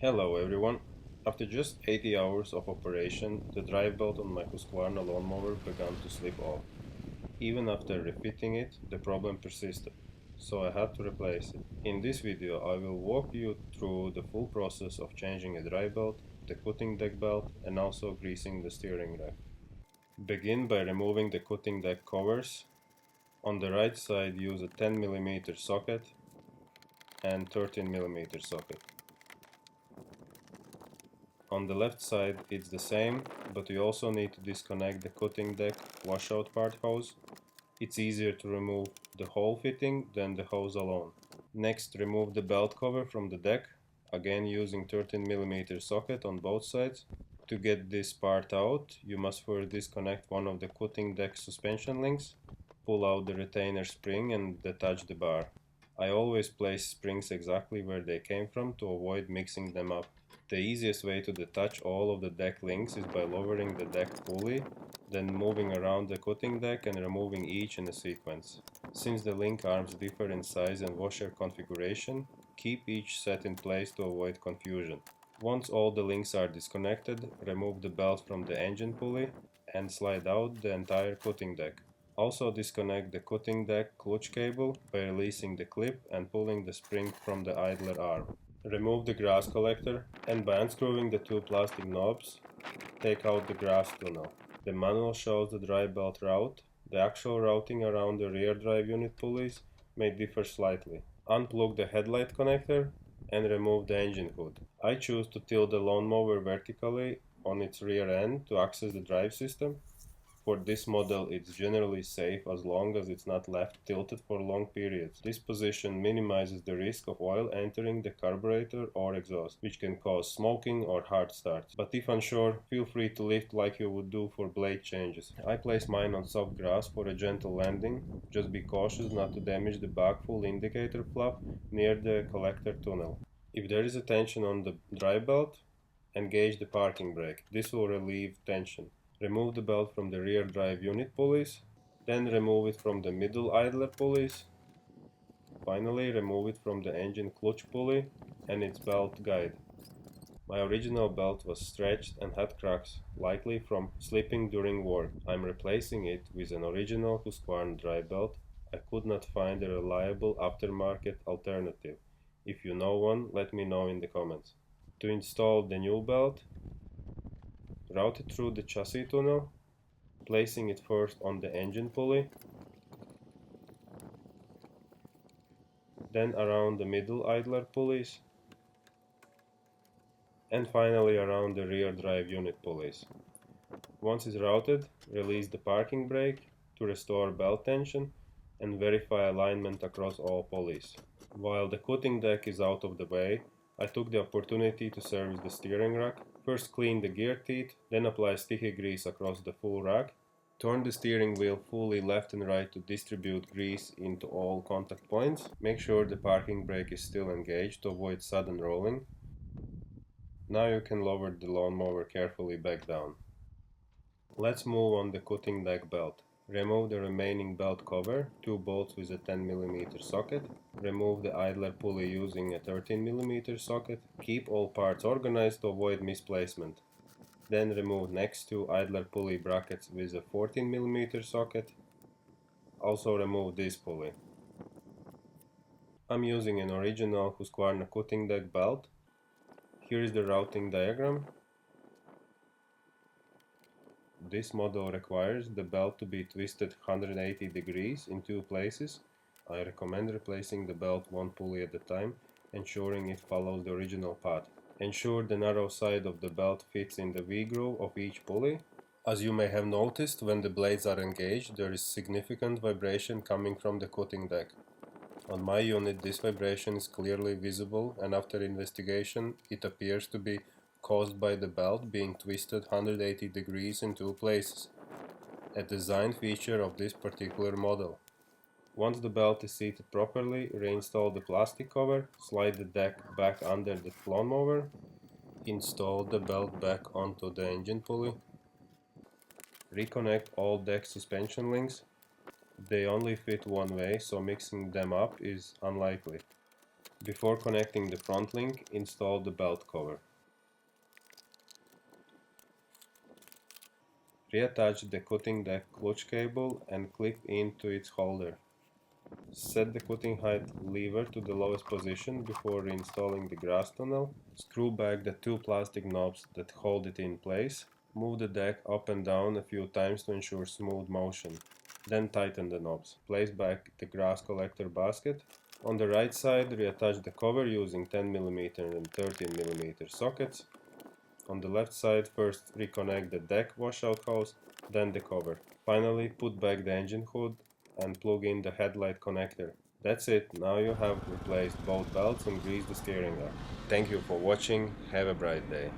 Hello everyone. After just 80 hours of operation, the drive belt on my Husqvarna lawnmower began to slip off. Even after refitting it, the problem persisted, so I had to replace it. In this video, I will walk you through the full process of changing a drive belt, the cutting deck belt, and also greasing the steering rack. Begin by removing the cutting deck covers. On the right side, use a 10mm socket and 13mm socket. On the left side it's the same, but you also need to disconnect the cutting deck washout part hose. It's easier to remove the whole fitting than the hose alone. Next, remove the belt cover from the deck, again using 13mm socket on both sides. To get this part out, you must first disconnect one of the cutting deck suspension links, pull out the retainer spring and detach the bar. I always place springs exactly where they came from to avoid mixing them up. The easiest way to detach all of the deck links is by lowering the deck pulley, then moving around the cutting deck and removing each in a sequence. Since the link arms differ in size and washer configuration, keep each set in place to avoid confusion. Once all the links are disconnected, remove the belt from the engine pulley and slide out the entire cutting deck. Also disconnect the cutting deck clutch cable by releasing the clip and pulling the spring from the idler arm. Remove the grass collector and by unscrewing the two plastic knobs, take out the grass tunnel. The manual shows the drive belt route. The actual routing around the rear drive unit pulleys may differ slightly. Unplug the headlight connector and remove the engine hood. I choose to tilt the lawnmower vertically on its rear end to access the drive system. For this model, it's generally safe as long as it's not left tilted for long periods. This position minimizes the risk of oil entering the carburetor or exhaust, which can cause smoking or hard starts. But if unsure, feel free to lift like you would do for blade changes. I place mine on soft grass for a gentle landing. Just be cautious not to damage the back full indicator fluff near the collector tunnel. If there is a tension on the drive belt, engage the parking brake. This will relieve tension. Remove the belt from the rear drive unit pulleys, then remove it from the middle idler pulleys. Finally, remove it from the engine clutch pulley and its belt guide. My original belt was stretched and had cracks, likely from slipping during work. I'm replacing it with an original Husqvarna drive belt. I could not find a reliable aftermarket alternative. If you know one, let me know in the comments. To install the new belt, route it through the chassis tunnel, placing it first on the engine pulley, then around the middle idler pulleys, and finally around the rear drive unit pulleys. Once it's routed, release the parking brake to restore belt tension and verify alignment across all pulleys. While the cutting deck is out of the way, I took the opportunity to service the steering rack. First clean the gear teeth, then apply sticky grease across the full rack. Turn the steering wheel fully left and right to distribute grease into all contact points. Make sure the parking brake is still engaged to avoid sudden rolling. Now you can lower the lawnmower carefully back down. Let's move on the cutting deck belt. Remove the remaining belt cover, 2 bolts with a 10mm socket. Remove the idler pulley using a 13mm socket. Keep all parts organized to avoid misplacement. Then remove next 2 idler pulley brackets with a 14mm socket. Also remove this pulley. I'm using an original Husqvarna cutting deck belt. Here is the routing diagram. This model requires the belt to be twisted 180 degrees in 2 places. I recommend replacing the belt one pulley at a time, ensuring it follows the original path. Ensure the narrow side of the belt fits in the V-groove of each pulley. As you may have noticed, when the blades are engaged, there is significant vibration coming from the cutting deck. On my unit, this vibration is clearly visible, and after investigation, it appears to be caused by the belt being twisted 180 degrees in 2 places, a design feature of this particular model. Once the belt is seated properly, reinstall the plastic cover, slide the deck back under the lawnmower, install the belt back onto the engine pulley, reconnect all deck suspension links. They only fit one way, so mixing them up is unlikely. Before connecting the front link, install the belt cover. Reattach the cutting deck clutch cable and clip into its holder. Set the cutting height lever to the lowest position before reinstalling the grass tunnel. Screw back the two plastic knobs that hold it in place. Move the deck up and down a few times to ensure smooth motion. Then tighten the knobs. Place back the grass collector basket. On the right side, reattach the cover using 10mm and 13mm sockets. On the left side, first reconnect the deck washout hose, then the cover. Finally, put back the engine hood and plug in the headlight connector. That's it, now you have replaced both belts and greased the steering arm. Thank you for watching, have a bright day.